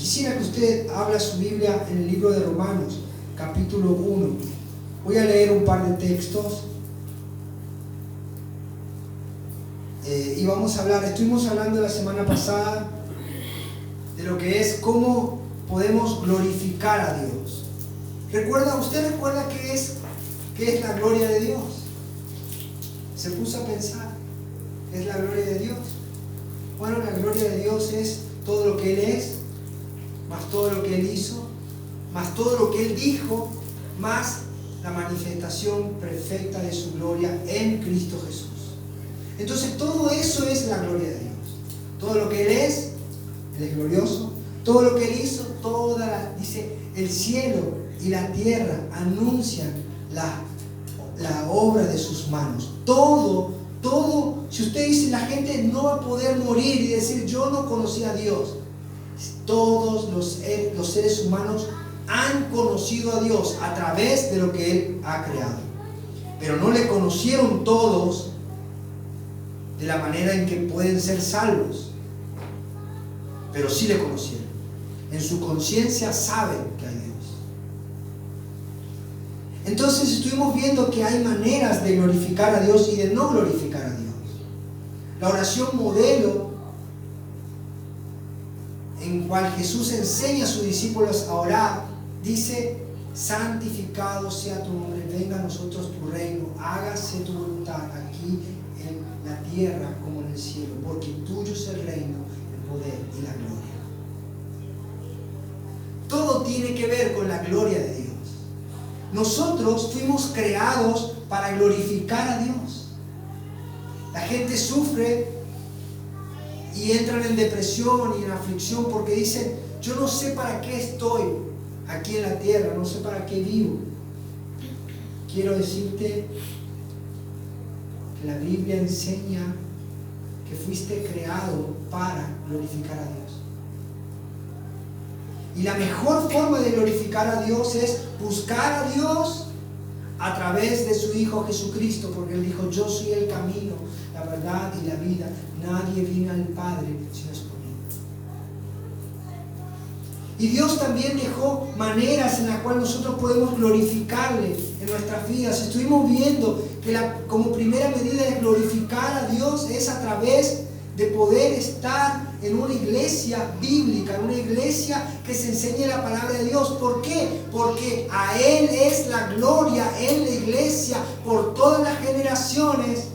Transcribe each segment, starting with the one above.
Quisiera que usted abra su Biblia en el libro de Romanos, capítulo 1. Voy a leer un par de textos. Y vamos a hablar, estuvimos hablando la semana pasada de lo que es cómo podemos glorificar a Dios. ¿Usted recuerda qué es la gloria de Dios? Se puso a pensar, ¿qué es la gloria de Dios? Bueno, la gloria de Dios es todo lo que Él es, más todo lo que Él hizo, más todo lo que Él dijo, más la manifestación perfecta de su gloria en Cristo Jesús. Entonces todo eso es la gloria de Dios. Todo lo que Él es glorioso. Todo lo que Él hizo, dice, el cielo y la tierra anuncian la obra de sus manos. Todo, si usted dice, la gente no va a poder morir y decir, yo no conocí a Dios. Todos los seres humanos han conocido a Dios a través de lo que Él ha creado. Pero no le conocieron todos de la manera en que pueden ser salvos, pero sí le conocieron. En su conciencia saben que hay Dios. Entonces estuvimos viendo que hay maneras de glorificar a Dios y de no glorificar a Dios. La oración modelo, en cual Jesús enseña a sus discípulos a orar, dice: santificado sea tu nombre, venga a nosotros tu reino, hágase tu voluntad aquí en la tierra como en el cielo, porque tuyo es el reino, el poder y la gloria. Todo tiene que ver con la gloria de Dios. Nosotros fuimos creados para glorificar a Dios. La gente sufre y entran en depresión y en aflicción porque dicen: yo no sé para qué estoy aquí en la tierra, no sé para qué vivo. Quiero decirte que la Biblia enseña que fuiste creado para glorificar a Dios. Y la mejor forma de glorificar a Dios es buscar a Dios a través de su Hijo Jesucristo, porque Él dijo: yo soy el camino, la verdad y la vida. Nadie viene al Padre si no es por mí. Y Dios también dejó maneras en las cuales nosotros podemos glorificarle en nuestras vidas. Estuvimos viendo que como primera medida de glorificar a Dios es a través de poder estar en una iglesia bíblica, en una iglesia que se enseñe la palabra de Dios. ¿Por qué? Porque a Él es la gloria en la iglesia por todas las generaciones.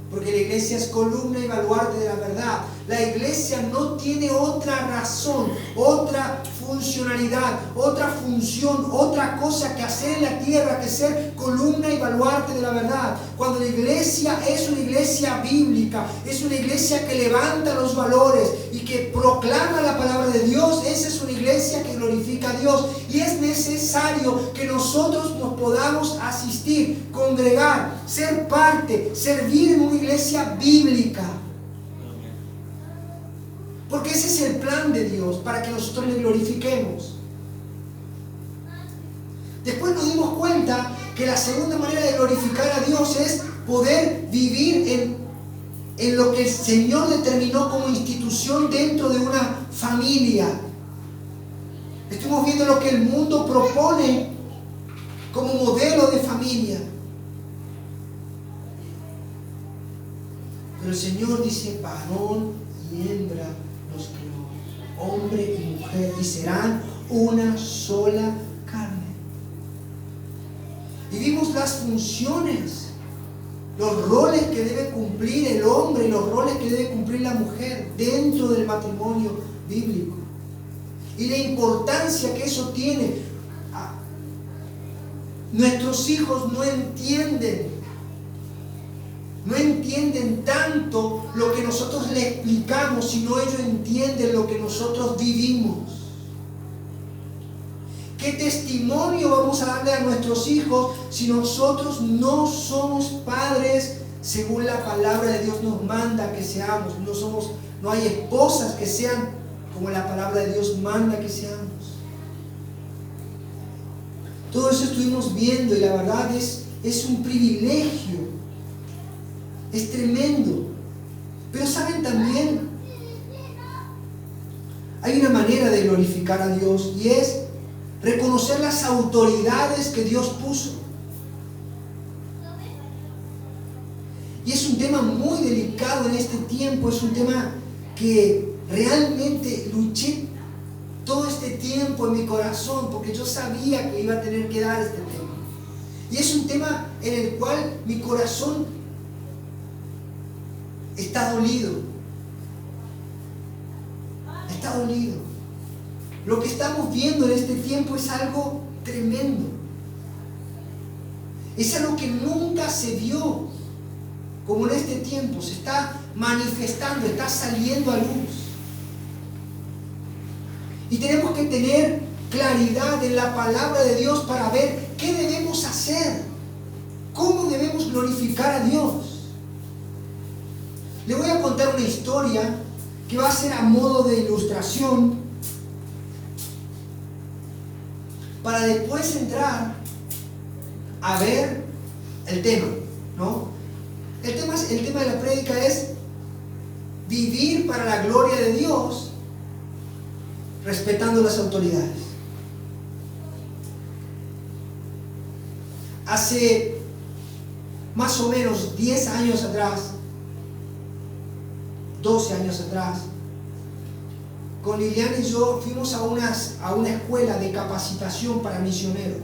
Porque la iglesia es columna y baluarte de la verdad. La iglesia no tiene otra razón, otra funcionalidad, otra función, otra cosa que hacer en la tierra que ser columna y baluarte de la verdad. Cuando la iglesia es una iglesia bíblica, es una iglesia que levanta los valores y que proclama la palabra de Dios, esa es una iglesia que glorifica a Dios. Y es necesario que nosotros nos podamos asistir, congregar, ser parte, servir en una iglesia bíblica. Porque ese es el plan de Dios, para que nosotros le glorifiquemos. Después nos dimos cuenta que la segunda manera de glorificar a Dios es poder vivir en lo que el Señor determinó como institución dentro de una familia. Estuvimos viendo lo que el mundo propone como modelo de familia. Pero el Señor dice: varón y hembra los creó, hombre y mujer, y serán una sola carne. Y vimos las funciones, los roles que debe cumplir el hombre y los roles que debe cumplir la mujer dentro del matrimonio bíblico. Y la importancia que eso tiene. Nuestros hijos no entienden tanto lo que nosotros les explicamos, sino ellos entienden lo que nosotros vivimos. ¿Qué testimonio vamos a darle a nuestros hijos si nosotros no somos padres según la palabra de Dios nos manda que seamos? No hay esposas que sean como la palabra de Dios manda que seamos. Todo eso estuvimos viendo y la verdad es un privilegio. Es tremendo. Pero saben también, Hay una manera de glorificar a Dios y es reconocer las autoridades que Dios puso. Y es un tema muy delicado en este tiempo, es un tema que realmente luché todo este tiempo en mi corazón porque yo sabía que iba a tener que dar este tema. Y es un tema en el cual mi corazón está dolido. Está dolido. Lo que estamos viendo en este tiempo es algo tremendo. Es algo que nunca se vio como en este tiempo. Se está manifestando, está saliendo a luz. Y tenemos que tener claridad en la palabra de Dios para ver qué debemos hacer, cómo debemos glorificar a Dios. Le voy a contar una historia que va a ser a modo de ilustración para después entrar a ver el tema, ¿no? El tema de la prédica es vivir para la gloria de Dios respetando las autoridades. Hace más o menos 10 años atrás, 12 años atrás, con Liliana y yo fuimos a una escuela de capacitación para misioneros.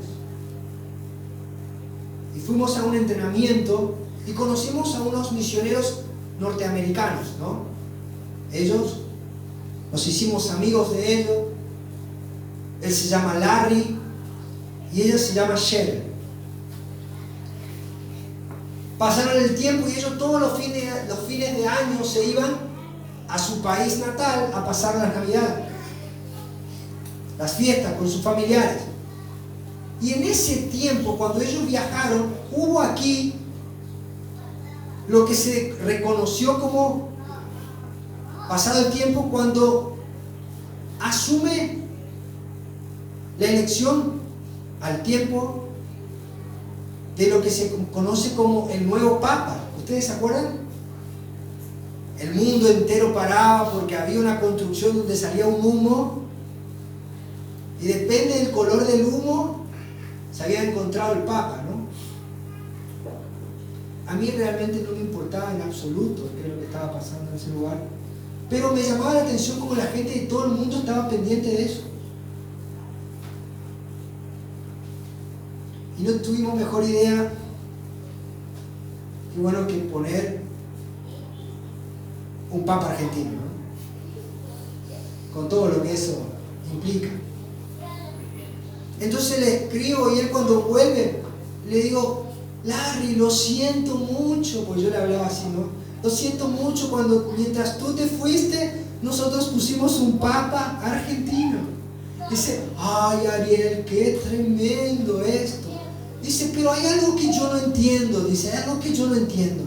Y fuimos a un entrenamiento y conocimos a unos misioneros norteamericanos, ¿no? Ellos, nos hicimos amigos de ellos. Él se llama Larry y ella se llama Cheryl. Pasaron el tiempo y ellos todos los fines de año se iban a su país natal a pasar las Navidades, las fiestas con sus familiares. Y en ese tiempo, cuando ellos viajaron, hubo aquí lo que se reconoció como, pasado el tiempo, cuando asume la elección al tiempo de lo que se conoce como el nuevo Papa. ¿Ustedes se acuerdan? El mundo entero paraba porque había una construcción donde salía un humo y depende del color del humo se había encontrado el Papa, ¿no? A mí realmente no me importaba en absoluto qué es lo que estaba pasando en ese lugar, pero me llamaba la atención como la gente de todo el mundo estaba pendiente de eso. Y no tuvimos mejor idea que poner un Papa argentino, ¿no? Con todo lo que eso implica. Entonces le escribo y él cuando vuelve le digo: Larry, lo siento mucho, pues yo le hablaba así, ¿no? Lo siento mucho, mientras tú te fuiste nosotros pusimos un Papa argentino. Dice: ay, Ariel, qué tremendo esto. Dice: pero hay algo que yo no entiendo. Dice: hay algo que yo no entiendo.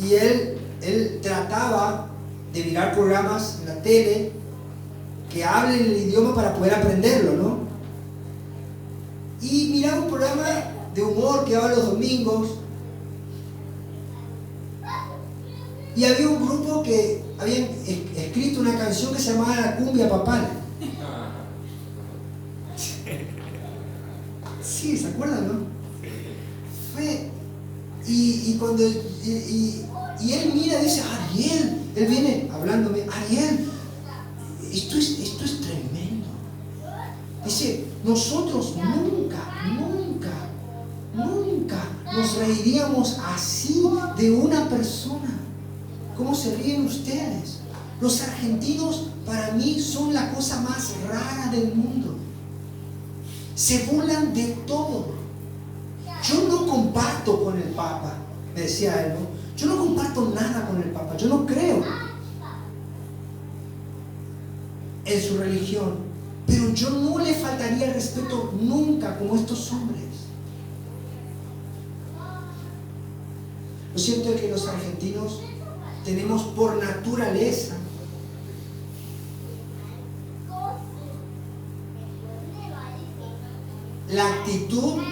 Y él trataba de mirar programas en la tele que hablen el idioma para poder aprenderlo, ¿no? Y miraba un programa de humor que daba los domingos y había un grupo que habían escrito una canción que se llamaba La Cumbia Papal. Sí, ¿se acuerdan, no? Y él mira y dice: Ariel, él viene hablándome: Ariel, esto es tremendo. Dice: nosotros nunca nos reiríamos así de una persona. ¿Cómo se ríen ustedes? Los argentinos para mí son la cosa más rara del mundo. Se burlan de todo. Yo no comparto con el Papa, me decía él, ¿no? Yo no comparto nada con el Papa. Yo no creo en su religión, pero yo no le faltaría el respeto nunca como estos hombres. Lo cierto es que los argentinos tenemos por naturaleza la actitud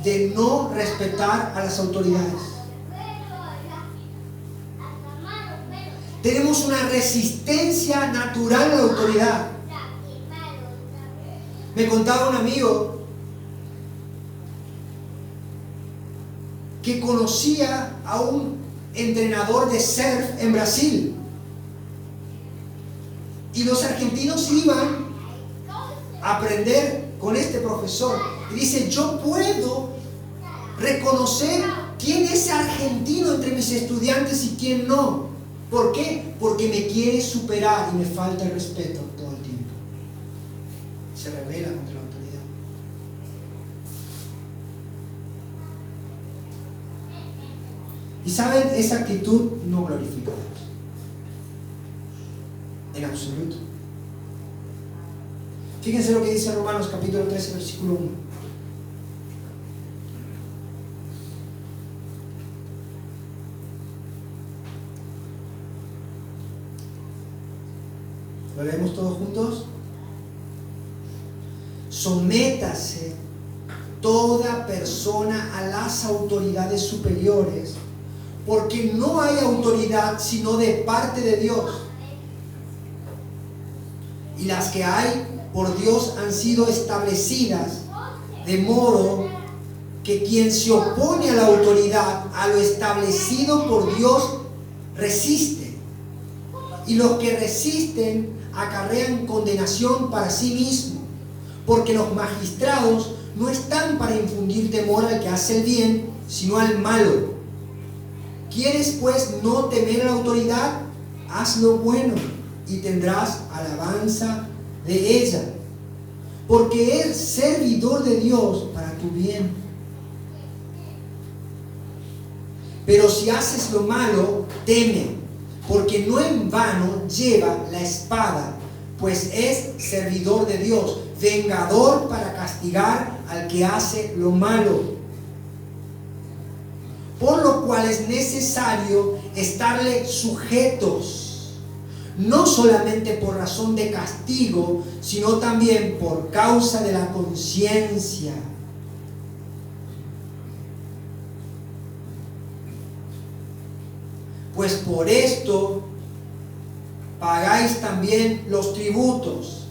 de no respetar a las autoridades. Tenemos una resistencia natural a la autoridad. Me contaba un amigo que conocía a un entrenador de surf en Brasil. Y los argentinos iban a aprender con este profesor. Y dice, yo puedo reconocer quién es argentino entre mis estudiantes y quién no. ¿Por qué? Porque me quiere superar y me falta el respeto todo el tiempo. Se rebela contra la autoridad. Y saben, esa actitud no glorifica a Dios. En absoluto. Fíjense lo que dice Romanos capítulo 13, versículo 1. ¿Lo leemos todos juntos? Sométase toda persona a las autoridades superiores, porque no hay autoridad sino de parte de Dios. Y las que hay por Dios han sido establecidas, de modo que quien se opone a la autoridad, a lo establecido por Dios, resiste. Y los que resisten acarrean condenación para sí mismos, porque los magistrados no están para infundir temor al que hace el bien, sino al malo. ¿Quieres pues no temer a la autoridad? Haz lo bueno y tendrás alabanza de ella, porque es servidor de Dios para tu bien. Pero si haces lo malo, teme, porque no en vano lleva la espada, pues es servidor de Dios, vengador para castigar al que hace lo malo. Por lo cual es necesario estarle sujetos, no solamente por razón de castigo, sino también por causa de la conciencia. Pues por esto pagáis también los tributos,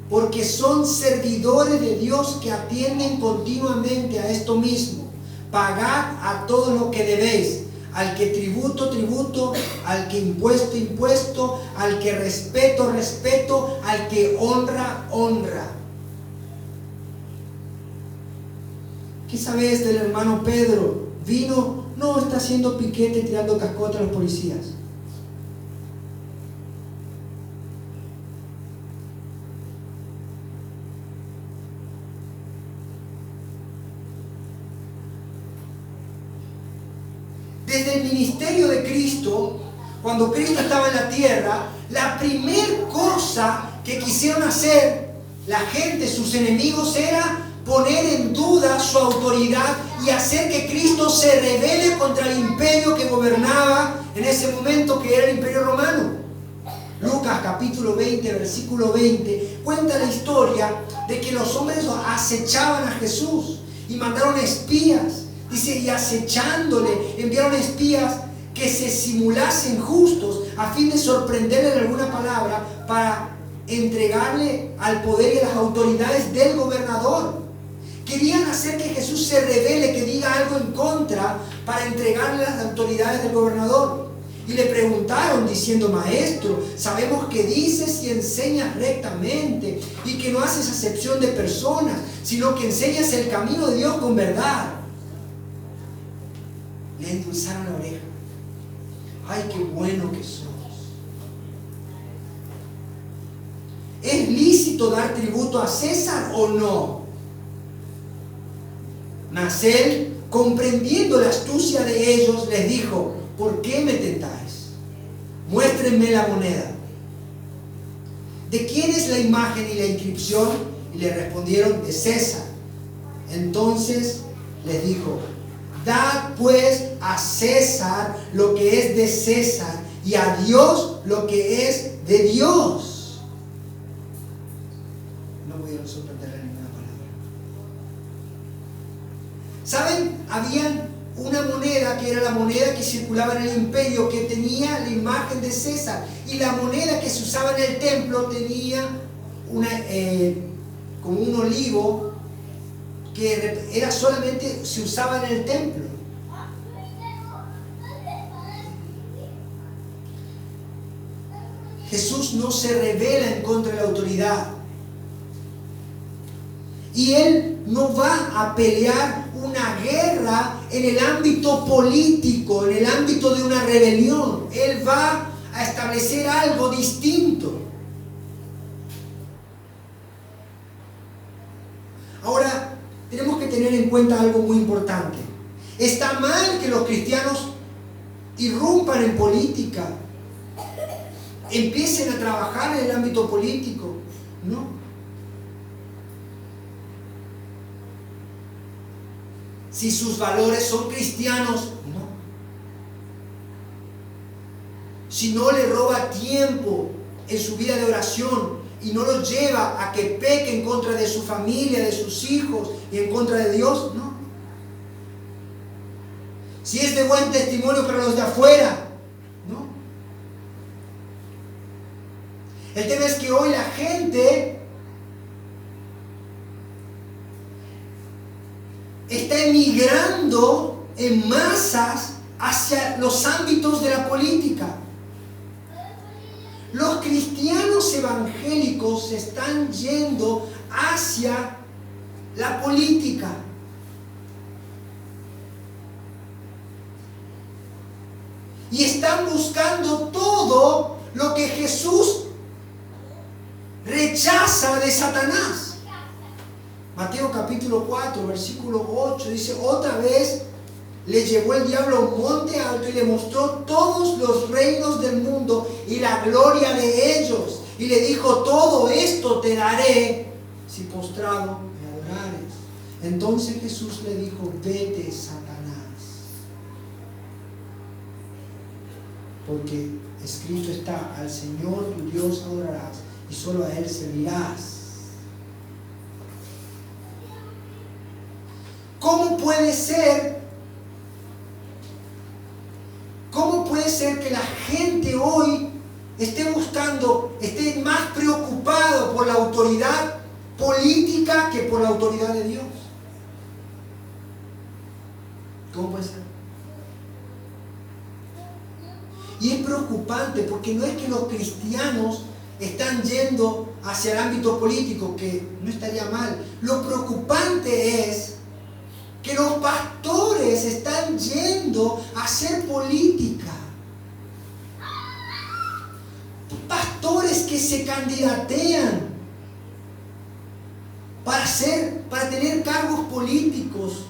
porque son servidores de Dios que atienden continuamente a esto mismo. Pagad a todo lo que debéis, al que tributo, tributo, al que impuesto, impuesto, al que respeto, respeto, al que honra, honra. ¿Qué sabes del hermano Pedro? Vino, no está haciendo piquete tirando cascota a los policías. Desde el ministerio de Cristo, cuando Cristo estaba en la tierra, la primer cosa que quisieron hacer la gente, sus enemigos, era poner en duda su autoridad y hacer que Cristo se rebele contra el imperio que gobernaba en ese momento, que era el imperio romano. Lucas capítulo 20, versículo 20, cuenta la historia de que los hombres acechaban a Jesús y mandaron espías. Dice, y acechándole, enviaron espías que se simulasen justos a fin de sorprenderle en alguna palabra para entregarle al poder y a las autoridades del gobernador. Querían hacer que Jesús se revele, que diga algo en contra para entregarle a las autoridades del gobernador. Y le preguntaron diciendo, maestro, sabemos que dices y enseñas rectamente y que no haces acepción de personas, sino que enseñas el camino de Dios con verdad. Le endulzaron la oreja. Ay, qué bueno que sos. ¿Es lícito dar tributo a César o no? Mas él, comprendiendo la astucia de ellos, les dijo, ¿por qué me tentáis? Muéstrenme la moneda. ¿De quién es la imagen y la inscripción? Y le respondieron, de César. Entonces les dijo, dad pues a César lo que es de César y a Dios lo que es de Dios. No pudieron sorprenderle ninguna palabra. ¿Saben? Habían una moneda que era la moneda que circulaba en el imperio, que tenía la imagen de César, y la moneda que se usaba en el templo tenía como un olivo que era solamente se usaba en el templo. Jesús no se rebela en contra de la autoridad. Y Él no va a pelear una guerra en el ámbito político, en el ámbito de una rebelión. Él va a establecer algo distinto. Ahora, tenemos que tener en cuenta algo muy importante. Está mal que los cristianos irrumpan en política, empiecen a trabajar en el ámbito político, ¿no? Si sus valores son cristianos, no. Si no le roba tiempo en su vida de oración y no lo lleva a que peque en contra de su familia, de sus hijos y en contra de Dios, no. Si es de buen testimonio para los de afuera, no. El tema es que hoy la gente está emigrando en masas hacia los ámbitos de la política. Los cristianos evangélicos se están yendo hacia la política. Y están buscando todo lo que Jesús rechaza de Satanás. Mateo capítulo 4, versículo 8 dice: otra vez le llevó el diablo a un monte alto y le mostró todos los reinos del mundo y la gloria de ellos. Y le dijo: todo esto te daré si postrado me adorares. Entonces Jesús le dijo: vete, Satanás, porque escrito está: al Señor tu Dios adorarás y solo a Él servirás. ¿Cómo puede ser que la gente hoy esté más preocupado por la autoridad política que por la autoridad de Dios? ¿Cómo puede ser? Y es preocupante porque no es que los cristianos están yendo hacia el ámbito político, que no estaría mal. Lo preocupante es que los pastores están yendo a hacer política. Pastores que se candidatean para tener cargos políticos.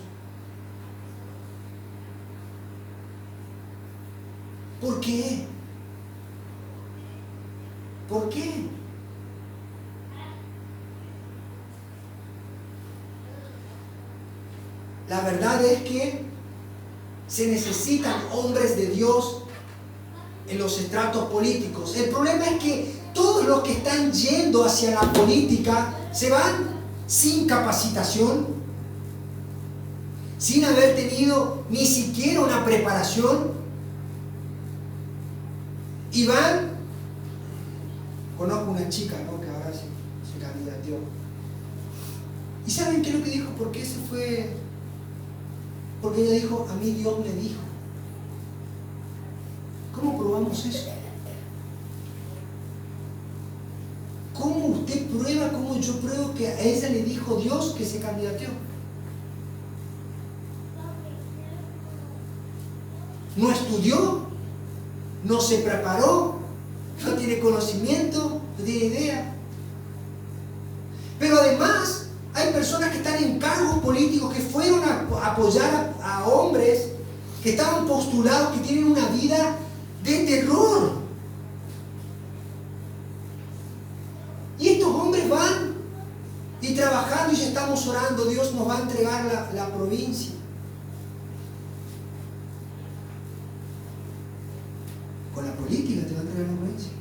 ¿Por qué? ¿Por qué? La verdad es que se necesitan hombres de Dios en los estratos políticos. El problema es que todos los que están yendo hacia la política se van sin capacitación, sin haber tenido ni siquiera una preparación, y van. Conozco una chica, ¿no?, que ahora se candidateó. ¿Y saben qué es lo que dijo? ¿Por qué se fue? Porque ella dijo: a mí Dios me dijo. ¿Cómo probamos eso? ¿Cómo usted prueba, cómo yo pruebo que a ella le dijo Dios que se candidateó? No estudió, no se preparó, no tiene conocimiento, no tiene idea. Pero además hay personas que están en cargos políticos, que fueron a apoyar a hombres que estaban postulados, que tienen una vida de terror. Y estos hombres van y trabajando, y ya estamos orando: Dios nos va a entregar la provincia. Con la política te va a entregar la provincia.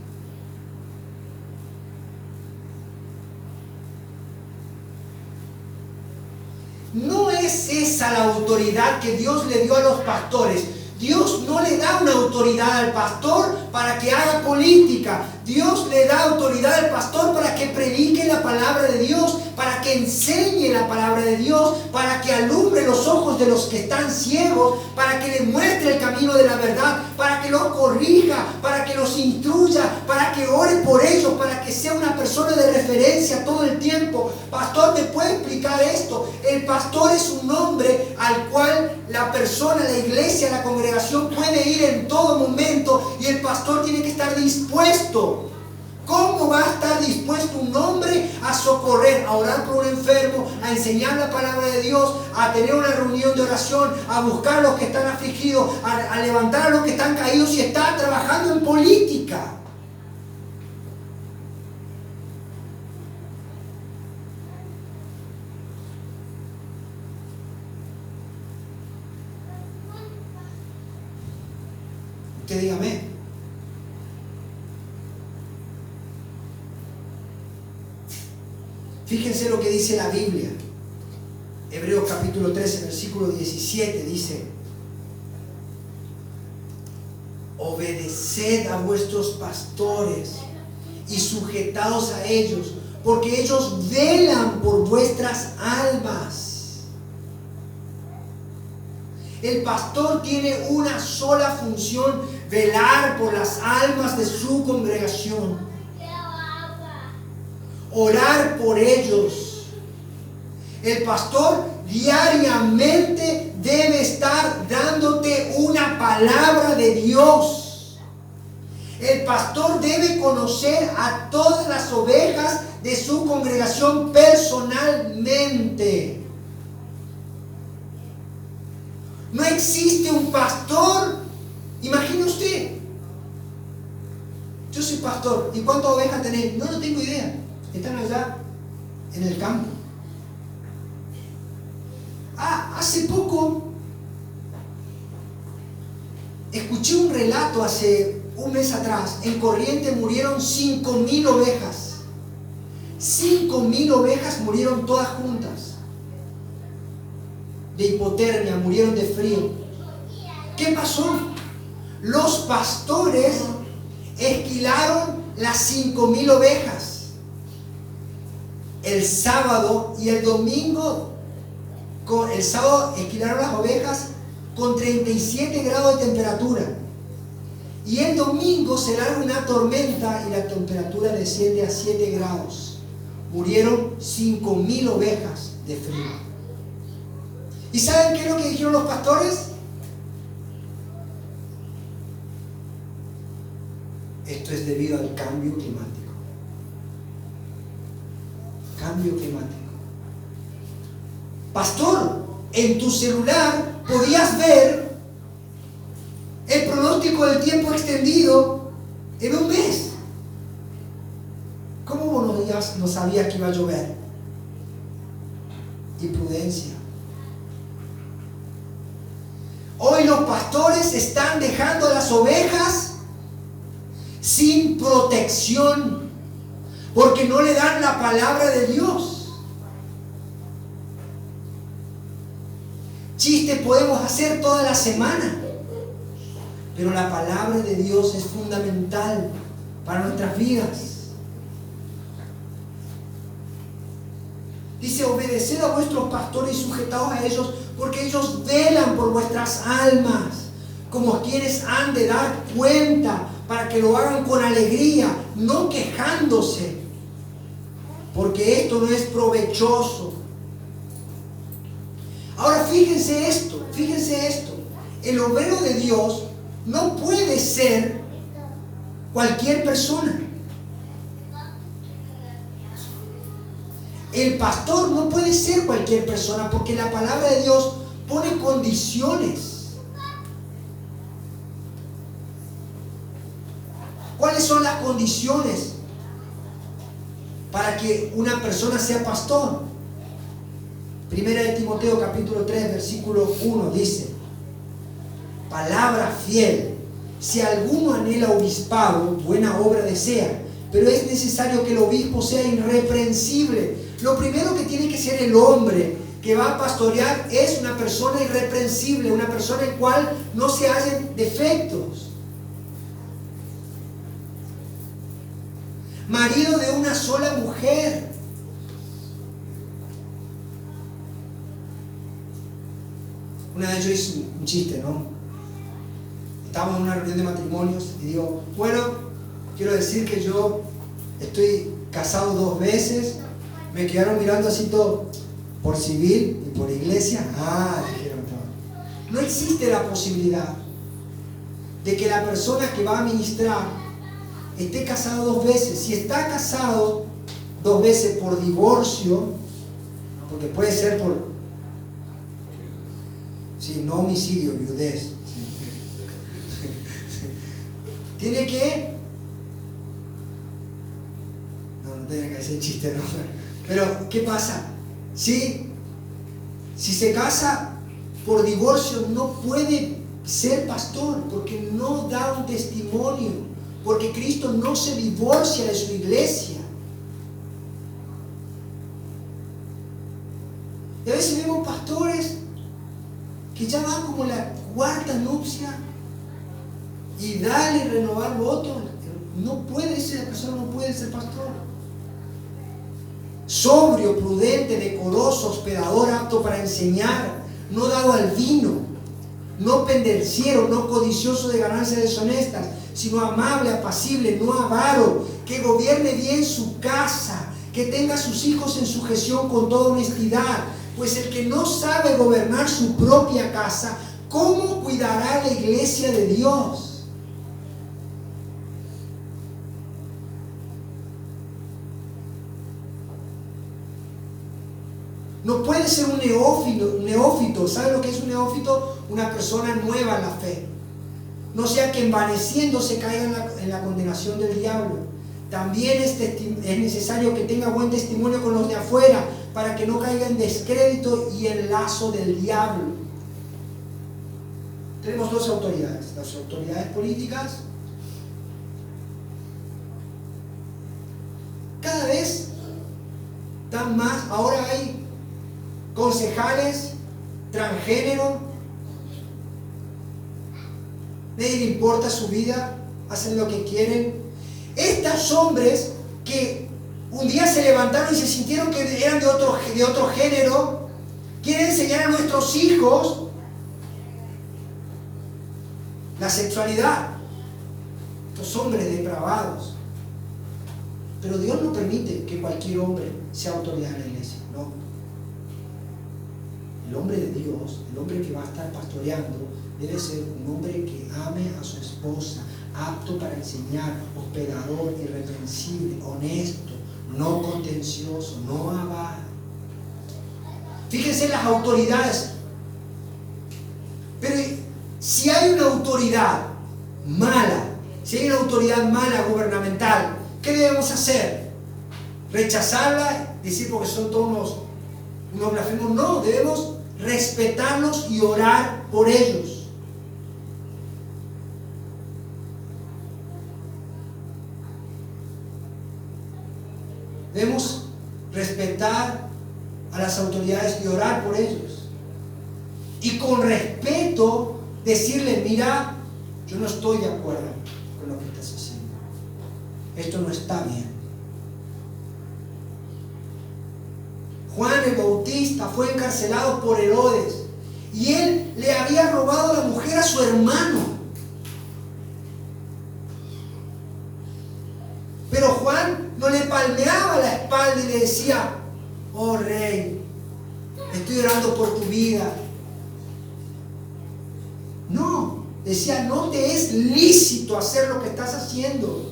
No es es esa la autoridad que Dios le dio a los pastores? Dios no le da una autoridad al pastor para que haga política. Dios le da autoridad al pastor para que predique la palabra de Dios, para que enseñe la palabra de Dios, para que alumbre los ojos de los que están ciegos, para que le muestre el camino de la verdad, para que los corrija, para que los instruya, para que ore por ellos, para que sea una persona de referencia todo el tiempo. Pastor, ¿me puede explicar esto? El pastor es un hombre al cual la persona, la iglesia, la congregación puede ir en todo momento, y el pastor tiene que estar dispuesto. ¿Cómo va a estar dispuesto un hombre a socorrer, a orar por un enfermo, a enseñar la palabra de Dios, a tener una reunión de oración, a buscar a los que están afligidos, a levantar a los que están caídos, si está trabajando en política? Usted dígame. Fíjense lo que dice la Biblia. Hebreos capítulo 13, versículo 17 dice: obedeced a vuestros pastores y sujetaos a ellos, porque ellos velan por vuestras almas. El pastor tiene una sola función: velar por las almas de su congregación, orar por ellos. El pastor diariamente debe estar dándote una palabra de Dios. El pastor debe conocer a todas las ovejas de su congregación personalmente. No existe un pastor. Imagine usted: yo soy pastor, ¿y cuántas ovejas tenés? No tengo idea. Están allá en el campo. Hace poco escuché un relato, hace un mes atrás. En Corrientes murieron 5.000 ovejas. 5.000 ovejas murieron todas juntas. De hipotermia, murieron de frío. ¿Qué pasó? Los pastores esquilaron las 5.000 ovejas. El sábado y el domingo, el sábado esquilaron las ovejas con 37 grados de temperatura, y el domingo se larga una tormenta y la temperatura desciende a 7 grados. Murieron 5.000 ovejas de frío. ¿Y saben qué es lo que dijeron los pastores? Esto es debido al cambio climático. Cambio climático. Pastor, en tu celular podías ver el pronóstico del tiempo extendido en un mes. ¿Cómo buenos días no sabías que iba a llover? Imprudencia. Hoy los pastores están dejando a las ovejas sin protección, porque no le dan la palabra de Dios. Chistes podemos hacer toda la semana, pero la palabra de Dios es fundamental para nuestras vidas. Dice: obedeced a vuestros pastores y sujetaos a ellos, porque ellos velan por vuestras almas, como quienes han de dar cuenta, para que lo hagan con alegría, no quejándose, porque esto no es provechoso. Ahora fíjense esto. El obrero de Dios no puede ser cualquier persona. El pastor no puede ser cualquier persona, porque la palabra de Dios pone condiciones. ¿Cuáles son las condiciones para que una persona sea pastor? Primera de Timoteo capítulo 3 versículo 1 dice: palabra fiel, si alguno anhela obispado, buena obra desea, pero es necesario que el obispo sea irreprensible. Lo primero que tiene que ser el hombre que va a pastorear es una persona irreprensible, una persona en cual no se hallen defectos. Marido de una sola mujer. Una vez yo hice un chiste, ¿no? Estábamos en una reunión de matrimonios y digo, bueno, quiero decir que yo estoy casado 2 veces. Me quedaron mirando así todo, por civil y por iglesia. Dijeron, no. No existe la posibilidad de que la persona que va a ministrar esté casado 2 veces. Si está casado 2 veces por divorcio, porque puede ser por, sí, no homicidio, viudez, sí. Tiene que, no tenía que decir chiste, ¿no? Pero, ¿qué pasa? Si se casa por divorcio, no puede ser pastor, porque no da un testimonio, porque Cristo no se divorcia de su iglesia. Y a veces vemos pastores que ya van como la 4ª nupcia y dale renovar votos. No puede ser, la persona no puede ser pastor. Sobrio, prudente, decoroso, hospedador, apto para enseñar, no dado al vino, no pendenciero, no codicioso de ganancias deshonestas, sino amable, apacible, no avaro, que gobierne bien su casa, que tenga a sus hijos en sujeción con toda honestidad. Pues el que no sabe gobernar su propia casa, ¿cómo cuidará la iglesia de Dios? No puede ser un neófito. ¿Sabe lo que es un neófito? Una persona nueva en la fe. No sea que envaneciéndose caiga en la condenación del diablo. También es necesario que tenga buen testimonio con los de afuera, para que no caiga en descrédito y en lazo del diablo. Tenemos 2 autoridades. Las autoridades políticas. Cada vez dan más. Ahora hay concejales transgénero. Nadie le importa su vida, hacen lo que quieren. Estos hombres que un día se levantaron y se sintieron que eran de otro género, quieren enseñar a nuestros hijos la sexualidad. Estos hombres depravados. Pero Dios no permite que cualquier hombre sea autoridad en la iglesia, no. El hombre de Dios, el hombre que va a estar pastoreando, debe ser un hombre que ame a su esposa, apto para enseñar, hospedador, irreprensible, honesto, no contencioso, no avaro. Fíjense las autoridades. Pero si hay una autoridad mala, si hay una autoridad mala gubernamental, ¿qué debemos hacer? ¿Rechazarla? ¿Decir porque son todos unos blasfemos? No, debemos respetarlos y orar por ellos. Debemos respetar a las autoridades y orar por ellos. Y con respeto decirles, mira, yo no estoy de acuerdo con lo que estás haciendo. Esto no está bien. Juan el Bautista fue encarcelado por Herodes y él le había robado la mujer a su hermano. Pero Juan no le palmeaba la espalda y le decía, oh rey, estoy orando por tu vida. No, decía, no te es lícito hacer lo que estás haciendo.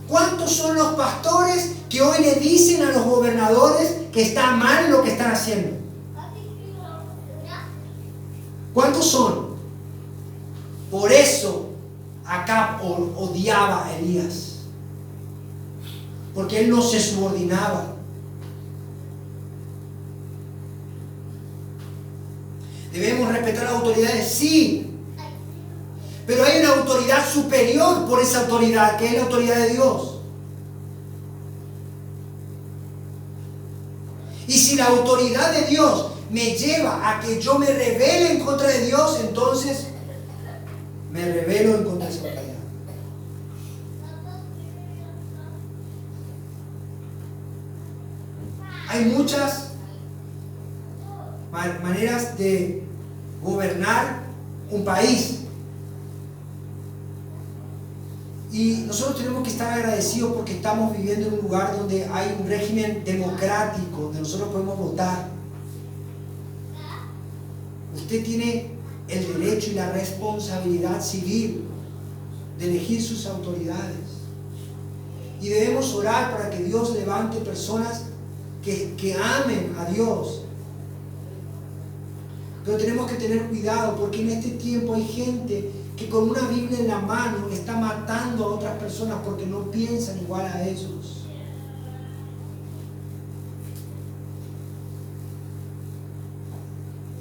¿Cuántos son los pastores que hoy le dicen a los gobernadores que está mal lo que están haciendo? ¿Cuántos son? Por eso Acab odiaba a Elías, porque él no se subordinaba. Debemos respetar las autoridades, sí, pero hay una autoridad superior por esa autoridad, que es la autoridad de Dios. Y si la autoridad de Dios me lleva a que yo me rebele en contra de Dios, entonces me rebelo en contra de esa autoridad. Hay muchas maneras de gobernar un país. Y nosotros tenemos que estar agradecidos porque estamos viviendo en un lugar donde hay un régimen democrático, donde nosotros podemos votar. Usted tiene el derecho y la responsabilidad civil de elegir sus autoridades. Y debemos orar para que Dios levante personas que amen a Dios. Pero tenemos que tener cuidado porque en este tiempo hay gente que con una Biblia en la mano está matando a otras personas porque no piensan igual a ellos.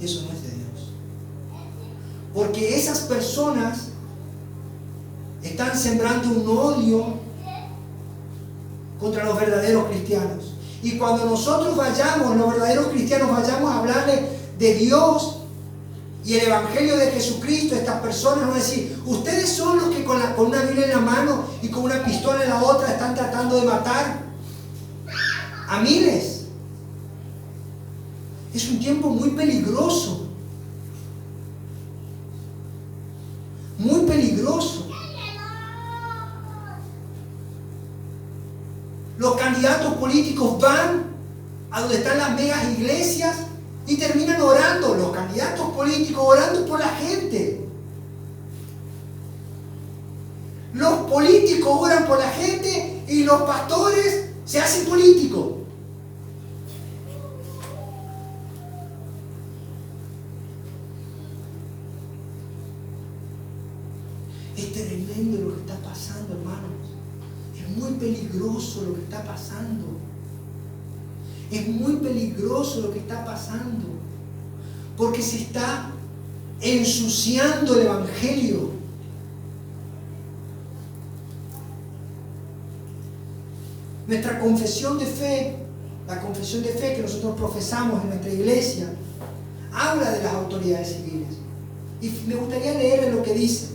Y eso no es de Dios. Porque esas personas están sembrando un odio contra los verdaderos cristianos. Y cuando nosotros vayamos, los verdaderos cristianos, vayamos a hablarle de Dios y el Evangelio de Jesucristo, estas personas van a decir: ustedes son los que con una Biblia en la mano y con una pistola en la otra están tratando de matar a miles. Es un tiempo muy peligroso. Muy peligroso. Los candidatos políticos van a donde están las megas iglesias y terminan orando, los candidatos políticos orando por la gente. Los políticos oran por la gente y los pastores se hacen políticos. Es tremendo lo que está pasando, hermanos. Es muy peligroso lo que está pasando. Es muy peligroso lo que está pasando. Porque se está ensuciando el Evangelio. Nuestra confesión de fe, la confesión de fe que nosotros profesamos en nuestra iglesia, habla de las autoridades civiles. Y me gustaría leerle lo que dice.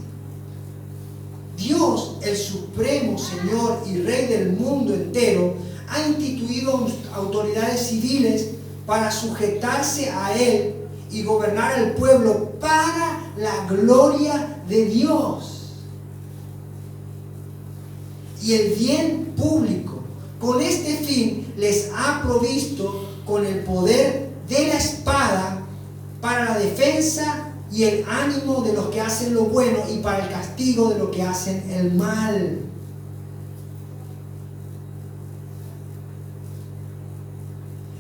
Dios, el supremo Señor y Rey del mundo entero, ha instituido autoridades civiles para sujetarse a Él y gobernar al pueblo para la gloria de Dios y el bien público. Con este fin les ha provisto con el poder de la espada para la defensa y el ánimo de los que hacen lo bueno y para el castigo de los que hacen el mal.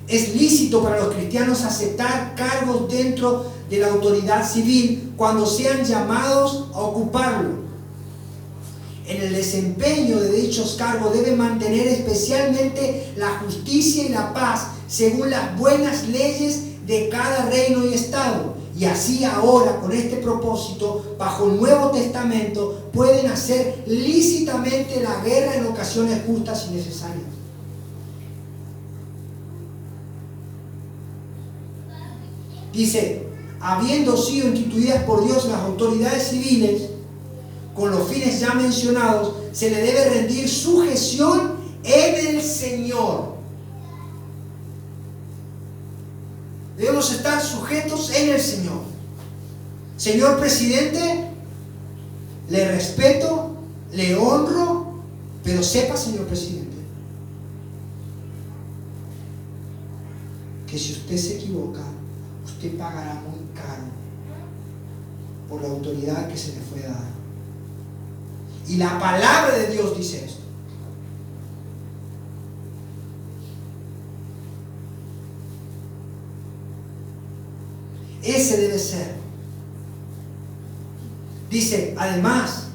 Es lícito para los cristianos aceptar cargos dentro de la autoridad civil cuando sean llamados a ocuparlo. En el desempeño de dichos cargos deben mantener especialmente la justicia y la paz según las buenas leyes de cada reino y estado. Y así ahora, con este propósito, bajo el Nuevo Testamento, pueden hacer lícitamente la guerra en ocasiones justas y necesarias. Dice: habiendo sido instituidas por Dios las autoridades civiles, con los fines ya mencionados, se le debe rendir sujeción en el Señor. Debemos estar sujetos en el Señor. Señor presidente, le respeto, le honro, pero sepa, señor presidente, que si usted se equivoca, usted pagará muy caro por la autoridad que se le fue dada. Y la palabra de Dios dice esto. Ese debe ser. Dice, además,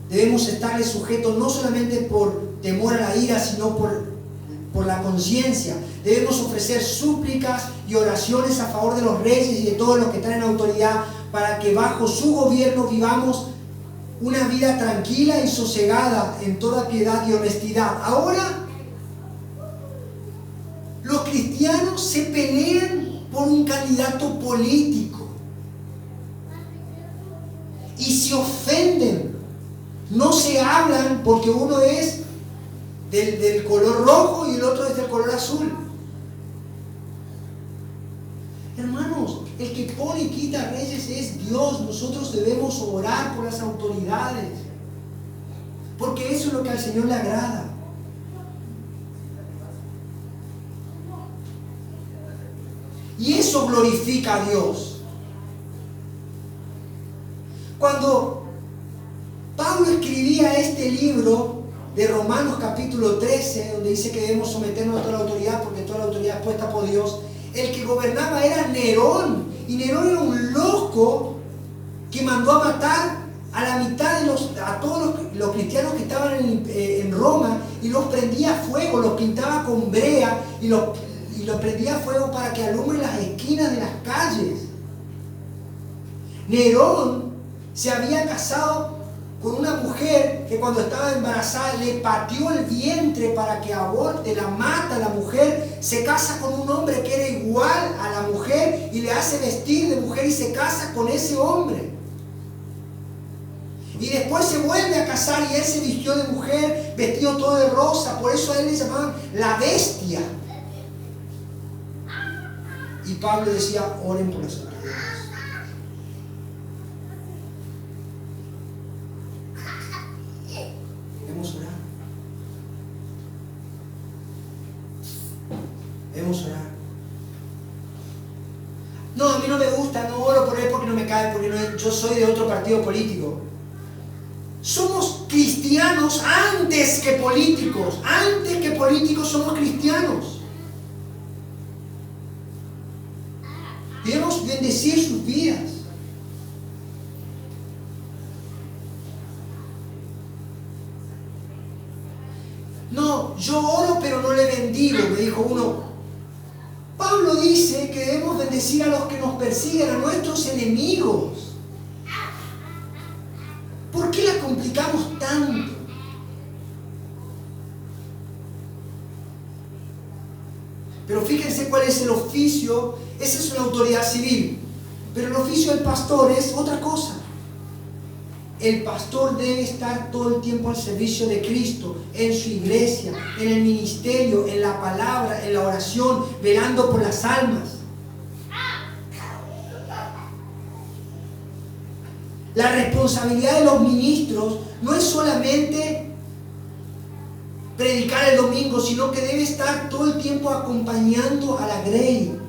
debemos estarle sujetos no solamente por temor a la ira, sino por la conciencia. Debemos ofrecer súplicas y oraciones a favor de los reyes y de todos los que están en autoridad, para que bajo su gobierno vivamos una vida tranquila y sosegada en toda piedad y honestidad. Ahora, los cristianos se pelean por un candidato político y se ofenden. No se hablan porque uno es del color rojo y el otro es del color azul. Hermanos, el que pone y quita reyes es Dios. Nosotros debemos orar por las autoridades, porque eso es lo que al Señor le agrada. Y eso glorifica a Dios. Cuando Pablo escribía este libro de Romanos capítulo 13, donde dice que debemos someternos a toda la autoridad porque toda la autoridad es puesta por Dios, el que gobernaba era Nerón. Y Nerón era un loco que mandó a matar a la mitad de a todos los cristianos que estaban en Roma, y los prendía a fuego, los pintaba con brea y los prendía a fuego para que alumbre las esquinas de las calles. Nerón se había casado con una mujer que cuando estaba embarazada le pateó el vientre para que aborte, la mata a la mujer, se casa con un hombre que era igual a la mujer y le hace vestir de mujer y se casa con ese hombre. Y después se vuelve a casar y él se vistió de mujer, vestido todo de rosa, por eso a él le llamaban la bestia. Y Pablo decía, oren por las autoridades. Debemos orar. Debemos orar. No, a mí no me gusta, no oro por él porque no me cae, porque yo soy de otro partido político. Somos cristianos antes que políticos. Antes que políticos somos cristianos. Debemos bendecir sus vidas. No, yo oro pero no le bendigo, me dijo uno. Pablo dice que debemos bendecir a los que nos persiguen, a nuestros enemigos. ¿Por qué la complicamos tanto? Pero fíjense cuál es el oficio. Esa es una autoridad civil. Pero el oficio del pastor es otra cosa. El pastor debe estar todo el tiempo al servicio de Cristo, en su iglesia, en el ministerio, en la palabra, en la oración, velando por las almas. La responsabilidad de los ministros no es solamente predicar el domingo, sino que debe estar todo el tiempo acompañando a la grey.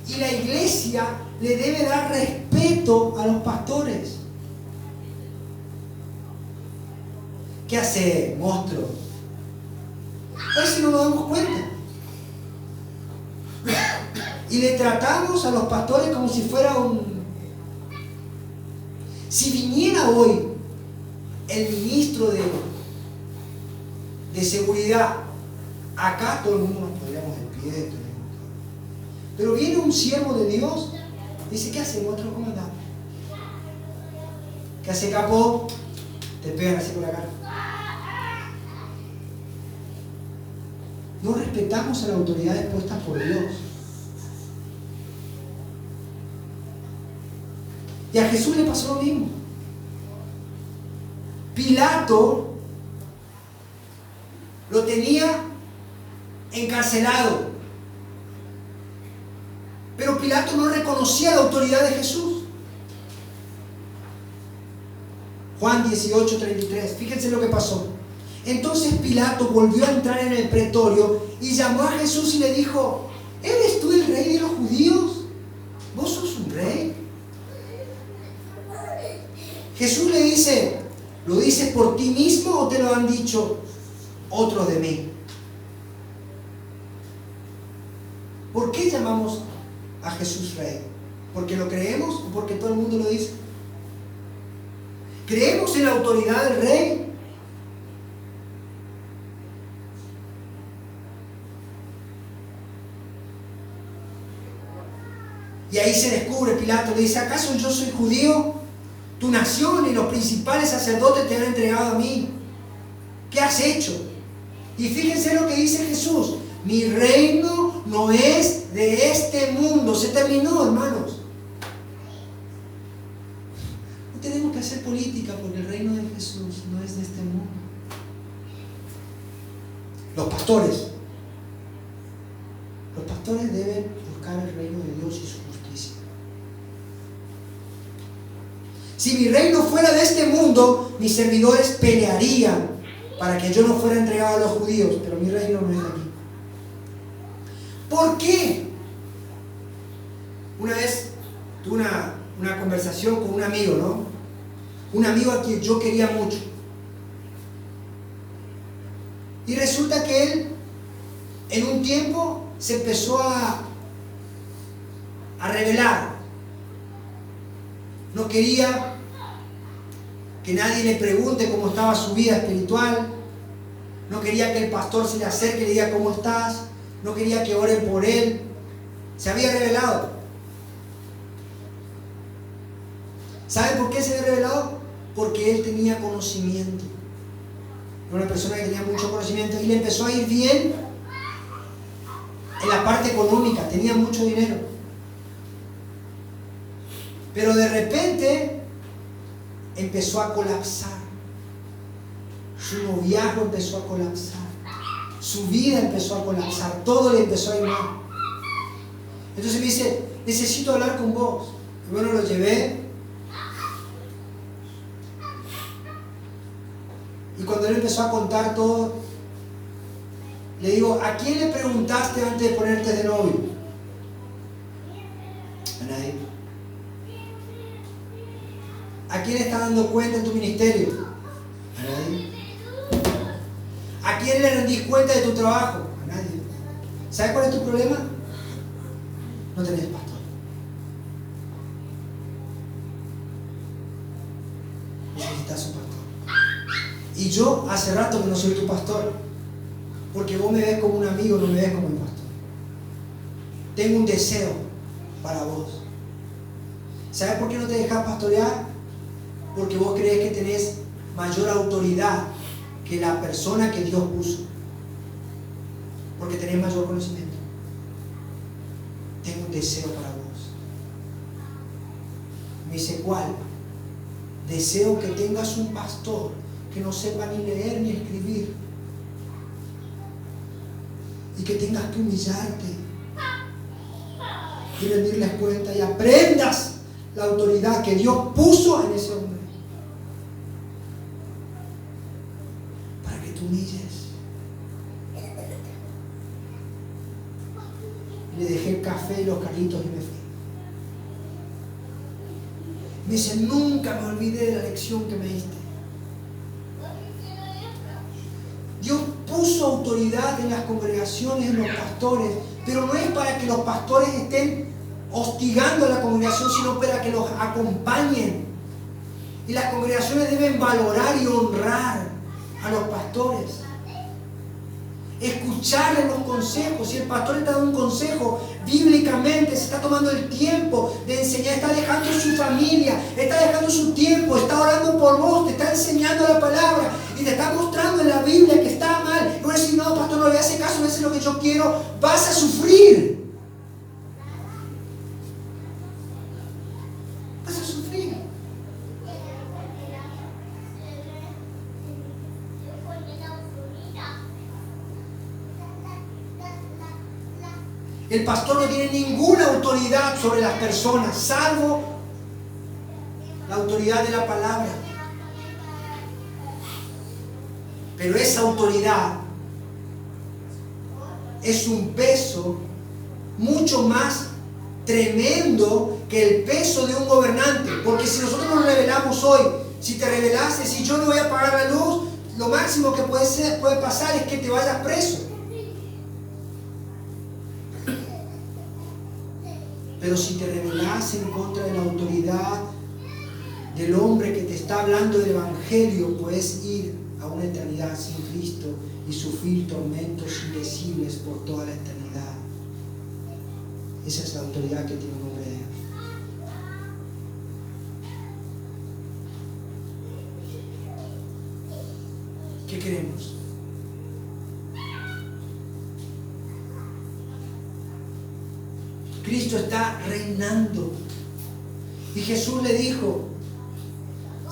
Y la iglesia le debe dar respeto a los pastores. ¿Qué hace, monstruo? A ver si no nos damos cuenta. Y le tratamos a los pastores como si fuera un... Si viniera hoy el ministro de seguridad, acá todo el mundo nos pondríamos de pie. Pero viene un siervo de Dios, dice, ¿qué hace, monstruo? ¿Cómo andás? ¿Qué hace, capo? Te pegan así con la cara. No respetamos a las autoridades puestas por Dios. Y a Jesús le pasó lo mismo. Pilato lo tenía encarcelado. Pero Pilato no reconocía la autoridad de Jesús. Juan 18:33. Fíjense lo que pasó. Entonces Pilato volvió a entrar en el pretorio y llamó a Jesús y le dijo, ¿eres tú el rey de los judíos? ¿Vos sos un rey? Jesús le dice, ¿lo dices por ti mismo o te lo han dicho otros de mí? ¿Por qué llamamos a Jesús rey? ¿Porque lo creemos o porque todo el mundo lo dice? ¿Creemos en la autoridad del rey? Y ahí se descubre, Pilato le dice, ¿acaso yo soy judío? Tu nación y los principales sacerdotes te han entregado a mí. ¿Qué has hecho? Y fíjense lo que dice Jesús. Mi reino no es de este mundo. Se terminó, hermanos. No tenemos que hacer política porque el reino de Jesús no es de este mundo. Los pastores deben buscar el reino de Dios y su justicia. Si mi reino fuera de este mundo, mis servidores pelearían para que yo no fuera entregado a los judíos, pero mi reino no es de aquí. ¿Por qué? Una vez tuve una conversación con un amigo, ¿no? Un amigo a quien yo quería mucho. Y resulta que él, en un tiempo, se empezó a rebelar. No quería que nadie le pregunte cómo estaba su vida espiritual. No quería que el pastor se le acerque y le diga cómo estás. No quería que oren por él. Se había rebelado. ¿Saben por qué se había rebelado? Porque él tenía conocimiento. Era una persona que tenía mucho conocimiento y le empezó a ir bien en la parte económica, tenía mucho dinero. Pero de repente empezó a colapsar. Su noviazgo empezó a colapsar. Su vida empezó a colapsar. Todo le empezó a ir mal. Entonces me dice, necesito hablar con vos. Y bueno, lo llevé. Y cuando él empezó a contar todo, le digo, ¿a quién le preguntaste antes de ponerte de novio? A nadie. ¿A quién está dando cuenta en tu ministerio? A nadie. ¿A quién le rendís cuenta de tu trabajo? A nadie. ¿Sabes cuál es tu problema? No tenés pastor. Necesitas un pastor. Y yo hace rato que no soy tu pastor, porque vos me ves como un amigo, no me ves como mi pastor. Tengo un deseo para vos. ¿Sabes por qué no te dejas pastorear? Porque vos crees que tenés mayor autoridad que la persona que Dios puso. Porque tenés mayor conocimiento. Tengo un deseo para vos. Me dice, ¿cuál? Deseo que tengas un pastor que no sepa ni leer ni escribir. Y que tengas que humillarte y rendirles cuenta y aprendas la autoridad que Dios puso en ese hombre. Para que te humilles. Le dejé el café y los carritos y me fui. Me dice, nunca me olvidé de la lección que me diste. Dios puso autoridad en las congregaciones, en los pastores, pero no es para que los pastores estén hostigando a la congregación, sino para que los acompañen. Y las congregaciones deben valorar y honrar a los pastores. Escucharles los consejos. Si el pastor está dando un consejo, bíblicamente se está tomando el tiempo de enseñar, está dejando su familia, está dejando su tiempo, está orando por vos, te está enseñando la palabra y te está mostrando en la Biblia que está mal. No decir, no, pastor, no le hace caso, no es lo que yo quiero, vas a sufrir. Vas a sufrir. El pastor no tiene ninguna autoridad sobre las personas, salvo la autoridad de la palabra. Pero esa autoridad es un peso mucho más tremendo que el peso de un gobernante. Porque si nosotros nos rebelamos hoy, si te rebelaste, si yo no voy a pagar la luz, lo máximo que puede pasar es que te vayas preso. Pero si te rebelás en contra de la autoridad del hombre que te está hablando del Evangelio, puedes ir a una eternidad sin Cristo y sufrir tormentos indecibles por toda la eternidad. Esa es la autoridad que tiene un hombre de Dios. Cristo está reinando. Y Jesús le dijo,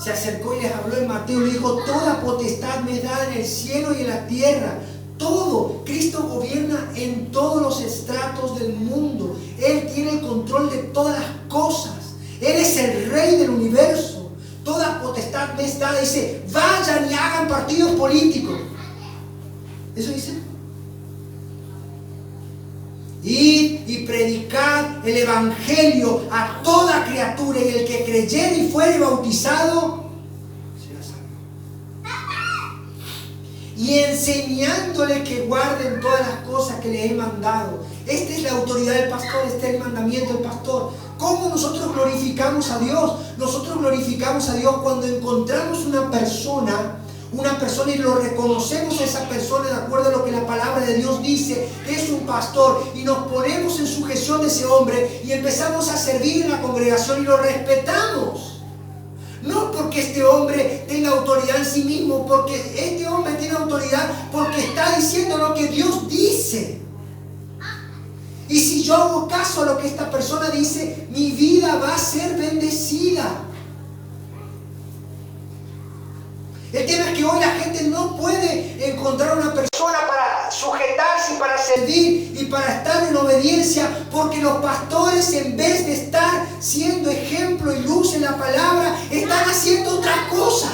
se acercó y les habló en Mateo, le dijo, toda potestad me es dada en el cielo y en la tierra. Todo. Cristo gobierna en todos los estratos del mundo. Él tiene el control de todas las cosas. Él es el rey del universo. Toda potestad me es dada. Dice, vayan y hagan partidos políticos. ¿Eso dice? Id y predicad el evangelio a toda criatura, y el que creyere y fuere bautizado será salvo. Y enseñándole que guarden todas las cosas que les he mandado. Esta es la autoridad del pastor, este es el mandamiento del pastor. ¿Cómo nosotros glorificamos a Dios? Nosotros glorificamos a Dios cuando encontramos una persona y lo reconocemos a esa persona de acuerdo a lo que la palabra de Dios dice, que es un pastor, y nos ponemos en sujeción de ese hombre y empezamos a servir en la congregación y lo respetamos. No porque este hombre tenga autoridad en sí mismo, porque este hombre tiene autoridad porque está diciendo lo que Dios dice. Y si yo hago caso a lo que esta persona dice, mi vida va a ser bendecida. El tema es que hoy la gente no puede encontrar una persona para sujetarse, para servir y para estar en obediencia, porque los pastores, en vez de estar siendo ejemplo y luz en la palabra, están haciendo otras cosas.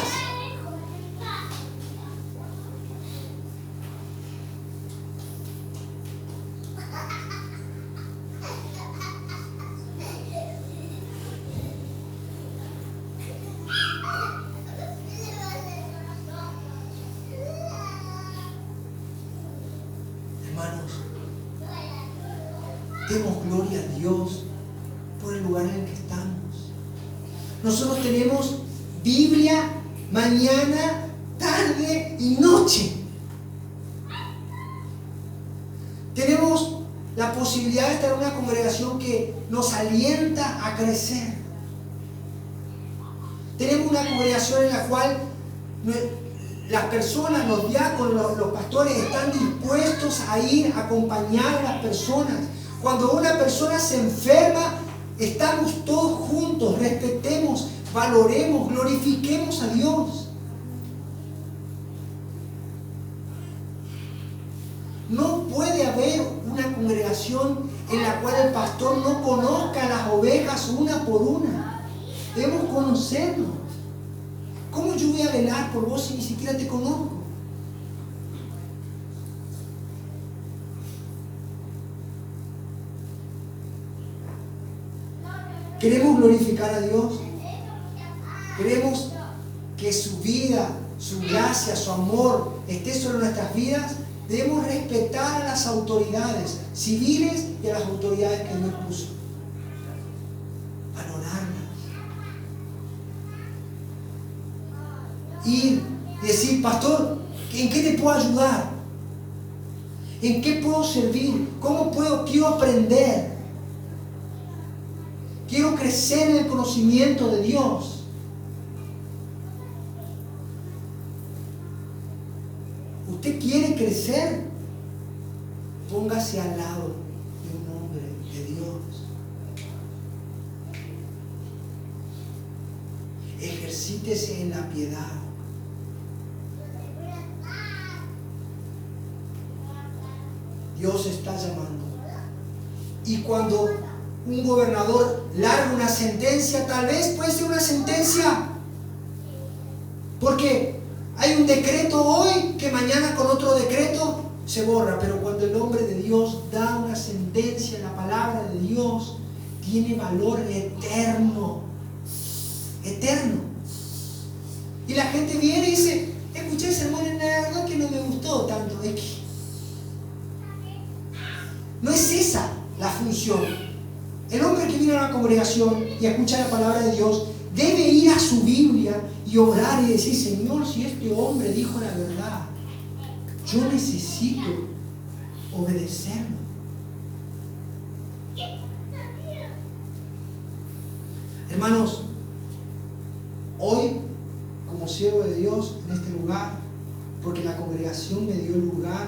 Demos gloria a Dios por el lugar en el que estamos. Nosotros tenemos Biblia mañana, tarde y noche. Tenemos la posibilidad de estar en una congregación que nos alienta a crecer. Tenemos una congregación en la cual las personas, los diáconos, los pastores están dispuestos a ir a acompañar a las personas. Cuando una persona se enferma, estamos todos juntos, respetemos, valoremos, glorifiquemos a Dios. No puede haber una congregación en la cual el pastor no conozca a las ovejas una por una. Debemos conocernos. ¿Cómo yo voy a velar por vos si ni siquiera te conozco? Queremos glorificar a Dios. Queremos que su vida, su gracia, su amor esté sobre nuestras vidas. Debemos respetar a las autoridades civiles y a las autoridades que Dios puso. Valorarlas. Ir y decir, pastor, ¿en qué te puedo ayudar? ¿En qué puedo servir? Quiero aprender? Quiero crecer en el conocimiento de Dios. ¿Usted quiere crecer? Póngase al lado de un hombre de Dios. Ejercítese en la piedad. Dios está llamando. Y cuando un gobernador larga una sentencia, tal vez puede ser una sentencia porque hay un decreto hoy que mañana con otro decreto se borra, pero cuando el hombre de Dios da una sentencia, la palabra de Dios tiene valor eterno, eterno. Y la gente viene y dice, escuché el sermón, en la verdad que no me gustó tanto. No es esa la función. El hombre que viene a una congregación y escucha la palabra de Dios debe ir a su Biblia y orar y decir, Señor, si este hombre dijo la verdad, yo necesito obedecerlo. Hermanos, hoy, como siervo de Dios en este lugar, porque la congregación me dio lugar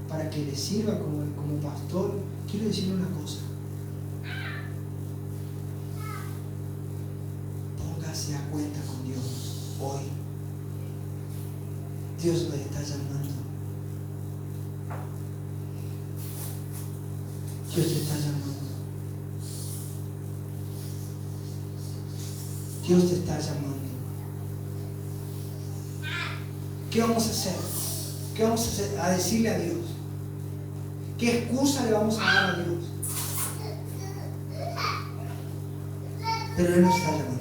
para que le sirva como pastor, quiero decirle una cosa. Dios nos está llamando. Dios te está llamando. Dios te está llamando. ¿Qué vamos a hacer? ¿Qué vamos a hacer? A decirle a Dios. ¿Qué excusa le vamos a dar a Dios? Pero Él nos está llamando.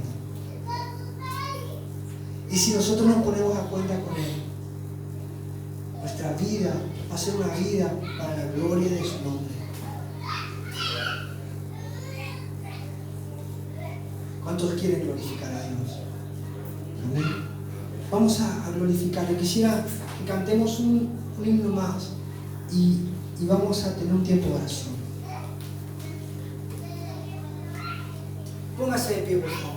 Y si nosotros nos ponemos a cuenta con Él, nuestra vida va a ser una vida para la gloria de su nombre. ¿Cuántos quieren glorificar a Dios? Amén. Vamos a glorificarle. Quisiera que cantemos un himno más y vamos a tener un tiempo de oración. Póngase de pie, por favor.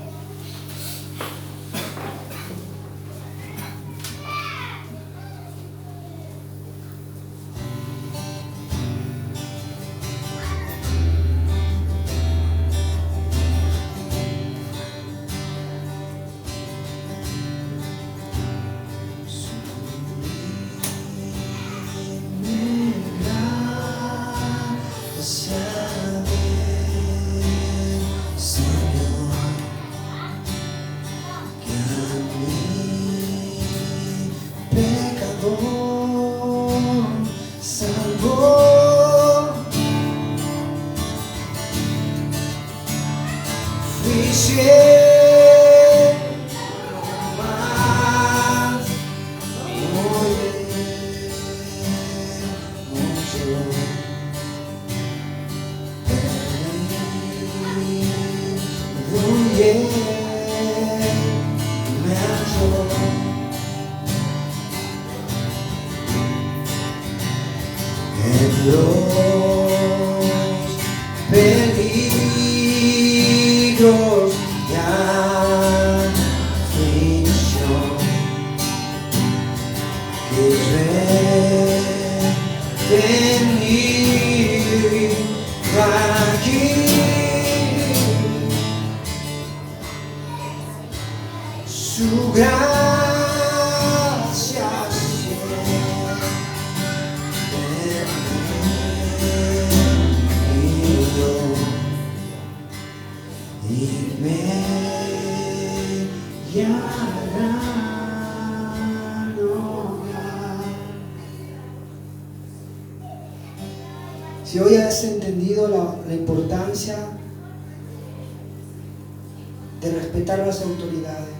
Su gracia y me hará lograr. Si hoy has entendido la importancia de respetar las autoridades,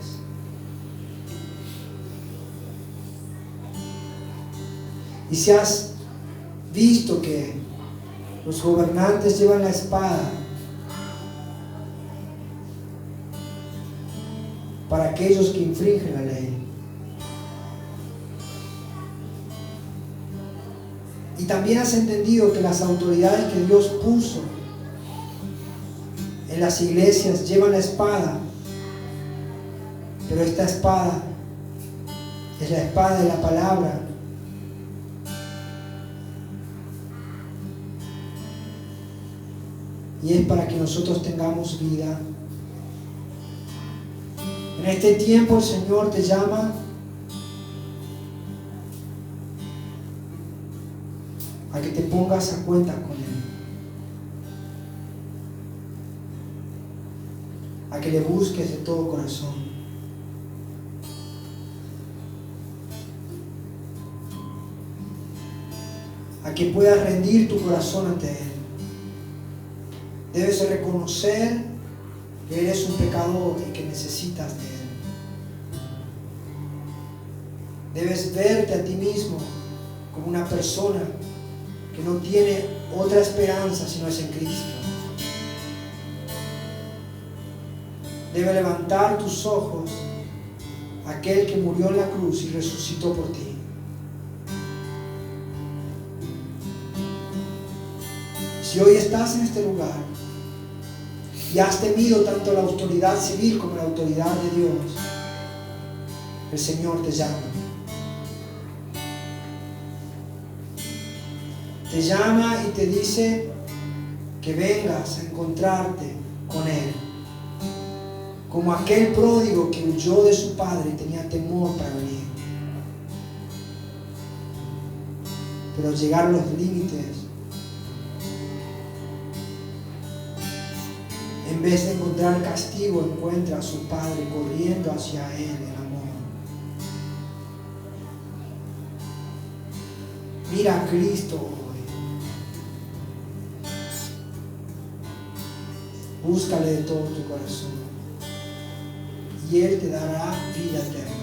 y si has visto que los gobernantes llevan la espada para aquellos que infringen la ley, y también has entendido que las autoridades que Dios puso en las iglesias llevan la espada, pero esta espada es la espada de la palabra, y es para que nosotros tengamos vida. En este tiempo el Señor te llama a que te pongas a cuenta con Él, a que le busques de todo corazón, a que puedas rendir tu corazón ante Él. Debes reconocer que eres un pecador y que necesitas de Él. Debes verte a ti mismo como una persona que no tiene otra esperanza si no es en Cristo. Debes levantar tus ojos a aquel que murió en la cruz y resucitó por ti. Si hoy estás en este lugar y has temido tanto la autoridad civil como la autoridad de Dios, el Señor te llama. Te llama y te dice que vengas a encontrarte con Él, como aquel pródigo que huyó de su padre y tenía temor para venir. Pero al llegar a los límites, en vez de encontrar castigo, encuentra a su Padre corriendo hacia Él en amor. Mira a Cristo hoy. Búscale de todo tu corazón y Él te dará vida eterna.